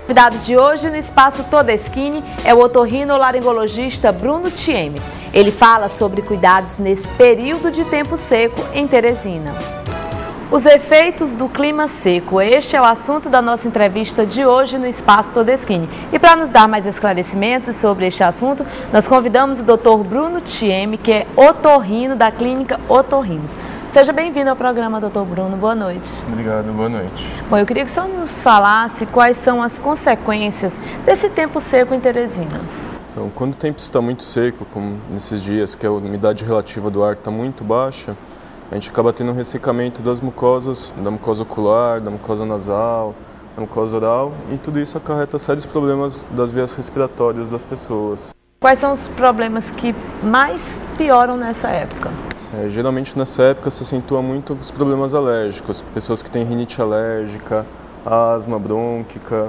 O convidado de hoje no Espaço Todeschini é o otorrinolaringologista Bruno Thieme. Ele fala sobre cuidados nesse período de tempo seco em Teresina. Os efeitos do clima seco, este é o assunto da nossa entrevista de hoje no Espaço Todeschini. E para nos dar mais esclarecimentos sobre este assunto, nós convidamos o Dr. Bruno Thieme, que é otorrino da clínica Otorrinos. Seja bem-vindo ao programa, Dr. Bruno. Boa noite. Obrigado, boa noite. Bom, eu queria que o senhor nos falasse quais são as consequências desse tempo seco em Teresina. Então, quando o tempo está muito seco, como nesses dias, que a umidade relativa do ar está muito baixa, a gente acaba tendo um ressecamento das mucosas, da mucosa ocular, da mucosa nasal, da mucosa oral, e tudo isso acarreta sérios problemas das vias respiratórias das pessoas. Quais são os problemas que mais pioram nessa época? Geralmente nessa época se acentua muito os problemas alérgicos, pessoas que têm rinite alérgica, asma brônquica,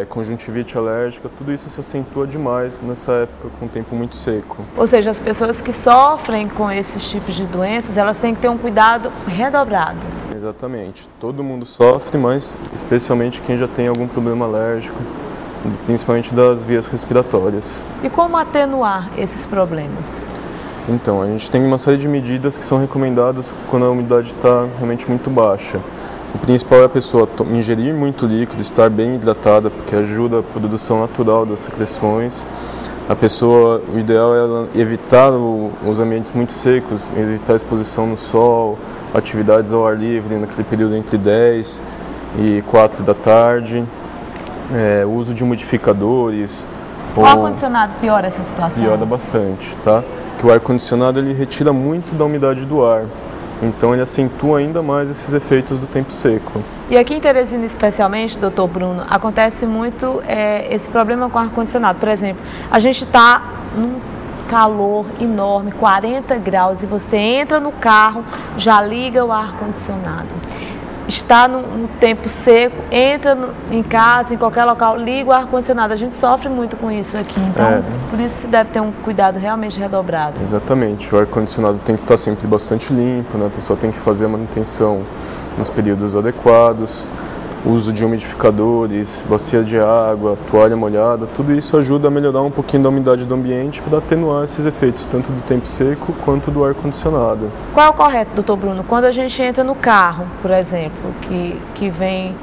conjuntivite alérgica, tudo isso se acentua demais nessa época com o tempo muito seco. Ou seja, as pessoas que sofrem com esses tipos de doenças, elas têm que ter um cuidado redobrado. Exatamente, todo mundo sofre, mas especialmente quem já tem algum problema alérgico, principalmente das vias respiratórias. E como atenuar esses problemas? Então, a gente tem uma série de medidas que são recomendadas quando a umidade está realmente muito baixa. O principal é a pessoa ingerir muito líquido, estar bem hidratada, porque ajuda a produção natural das secreções. A pessoa, o ideal é ela evitar os ambientes muito secos, evitar a exposição no sol, atividades ao ar livre naquele período entre 10 e 4 da tarde, o uso de umidificadores. O ar-condicionado piora essa situação? Piora bastante, tá? Que o ar-condicionado ele retira muito da umidade do ar, então ele acentua ainda mais esses efeitos do tempo seco. E aqui em Teresina especialmente, doutor Bruno, acontece muito esse problema com o ar-condicionado. Por exemplo, a gente está num calor enorme, 40 graus, e você entra no carro, já liga o ar-condicionado. Está no tempo seco, entra em casa, em qualquer local, liga o ar-condicionado. A gente sofre muito com isso aqui, então por isso se deve ter um cuidado realmente redobrado. Exatamente, o ar-condicionado tem que estar sempre bastante limpo, né? A pessoa tem que fazer a manutenção nos períodos adequados, uso de umidificadores, bacia de água, toalha molhada, tudo isso ajuda a melhorar um pouquinho da umidade do ambiente para atenuar esses efeitos, tanto do tempo seco quanto do ar-condicionado. Qual é o correto, doutor Bruno? Quando a gente entra no carro, por exemplo, que vem,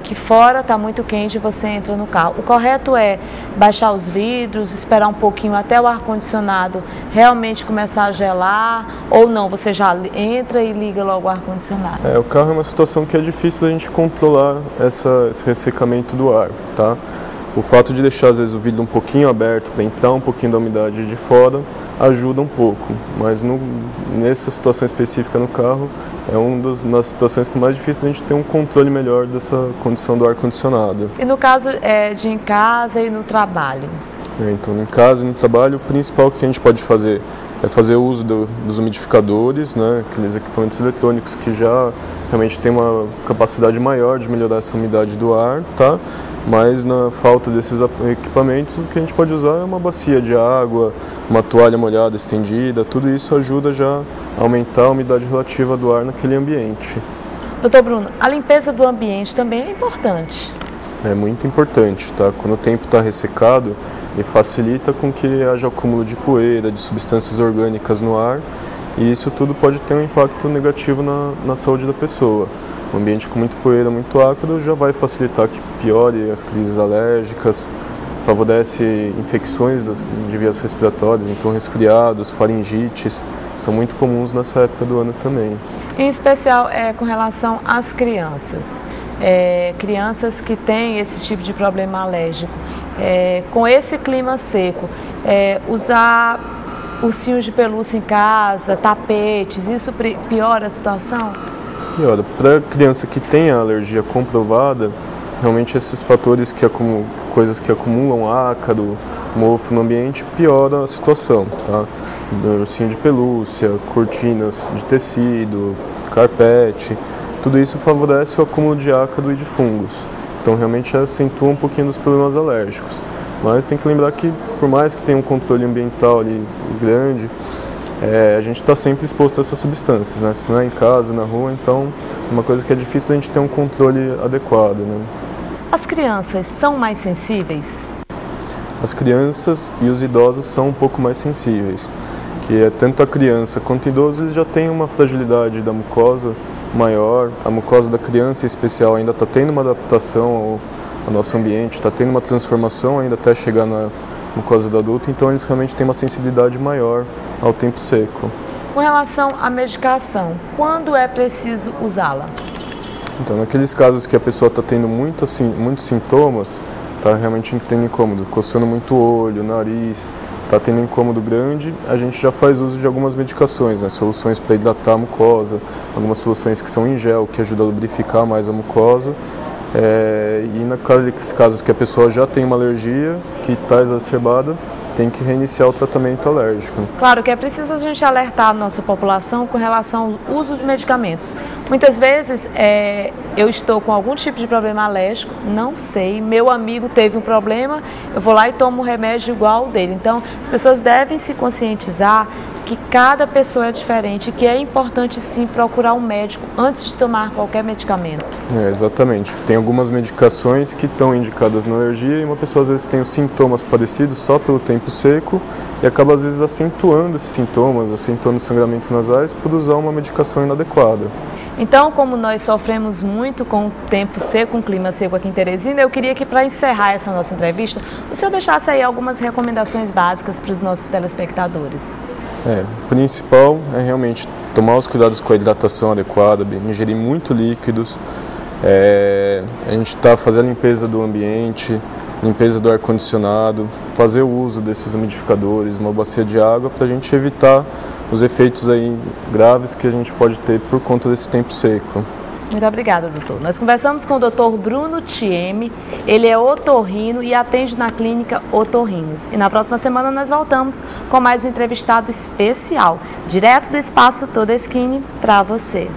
que fora está muito quente e você entra no carro, o correto é baixar os vidros, esperar um pouquinho até o ar-condicionado realmente começar a gelar, ou não, você já entra e liga logo o ar-condicionado? O carro é uma situação que é difícil a gente controlar esse ressecamento do ar, tá? O fato de deixar às vezes o vidro um pouquinho aberto para entrar um pouquinho da umidade de fora ajuda um pouco, mas nessa situação específica no carro é uma das situações que é mais difícil a gente ter um controle melhor dessa condição do ar-condicionado. E no caso de em casa e no trabalho? Então, em casa e no trabalho, o principal que a gente pode fazer é fazer o uso dos umidificadores, né, aqueles equipamentos eletrônicos que já realmente tem uma capacidade maior de melhorar essa umidade do ar, tá? Mas na falta desses equipamentos, o que a gente pode usar é uma bacia de água, uma toalha molhada estendida, tudo isso ajuda já a aumentar a umidade relativa do ar naquele ambiente. Doutor Bruno, a limpeza do ambiente também é importante? É muito importante, tá? Quando o tempo está ressecado, ele facilita com que haja acúmulo de poeira, de substâncias orgânicas no ar, e isso tudo pode ter um impacto negativo na saúde da pessoa. Um ambiente com muita poeira, muito ácido, já vai facilitar que piore as crises alérgicas, favorece infecções de vias respiratórias, então resfriados, faringites, são muito comuns nessa época do ano também. Em especial com relação às crianças. Crianças que têm esse tipo de problema alérgico, com esse clima seco, usar ursinhos de pelúcia em casa, tapetes, isso piora a situação? Piora. Para a criança que tem a alergia comprovada, realmente esses fatores coisas que acumulam ácaro, mofo no ambiente, piora a situação, tá? Ursinho de pelúcia, cortinas de tecido, carpete, tudo isso favorece o acúmulo de ácaro e de fungos. Então realmente acentua um pouquinho dos problemas alérgicos. Mas tem que lembrar que, por mais que tenha um controle ambiental ali grande, a gente está sempre exposto a essas substâncias, né? Se não é em casa, na rua, então é uma coisa que é difícil a gente ter um controle adequado, né? As crianças são mais sensíveis? As crianças e os idosos são um pouco mais sensíveis, que é tanto a criança quanto o idoso, eles já têm uma fragilidade da mucosa maior. A mucosa da criança em especial ainda está tendo uma adaptação ao nosso ambiente, está tendo uma transformação ainda até chegar na mucosa do adulto, então eles realmente têm uma sensibilidade maior ao tempo seco. Com relação à medicação, quando é preciso usá-la? Então, naqueles casos que a pessoa está tendo muitos sintomas, está realmente tendo incômodo, coçando muito o olho, o nariz, está tendo incômodo grande, a gente já faz uso de algumas medicações, né? Soluções para hidratar a mucosa, algumas soluções que são em gel, que ajudam a lubrificar mais a mucosa. E naqueles casos que a pessoa já tem uma alergia, que está exacerbada, tem que reiniciar o tratamento alérgico. Claro que é preciso a gente alertar a nossa população com relação ao uso de medicamentos. Muitas vezes eu estou com algum tipo de problema alérgico, não sei, meu amigo teve um problema, eu vou lá e tomo um remédio igual ao dele. Então, as pessoas devem se conscientizar que cada pessoa é diferente, que é importante sim procurar um médico antes de tomar qualquer medicamento. Exatamente. Tem algumas medicações que estão indicadas na alergia e uma pessoa às vezes tem os sintomas parecidos só pelo tempo seco e acaba às vezes acentuando esses sintomas, acentuando sangramentos nasais por usar uma medicação inadequada. Então, como nós sofremos muito com o tempo seco, com o clima seco aqui em Teresina, eu queria que para encerrar essa nossa entrevista, o senhor deixasse aí algumas recomendações básicas para os nossos telespectadores. O principal é realmente tomar os cuidados com a hidratação adequada, ingerir muito líquidos, a gente fazer a limpeza do ambiente, limpeza do ar-condicionado, fazer o uso desses umidificadores, uma bacia de água para a gente evitar os efeitos aí graves que a gente pode ter por conta desse tempo seco. Muito obrigada, doutor. Nós conversamos com o doutor Bruno Thieme, ele é otorrino e atende na clínica Otorrinos. E na próxima semana nós voltamos com mais um entrevistado especial, direto do Espaço Todeschini, para você.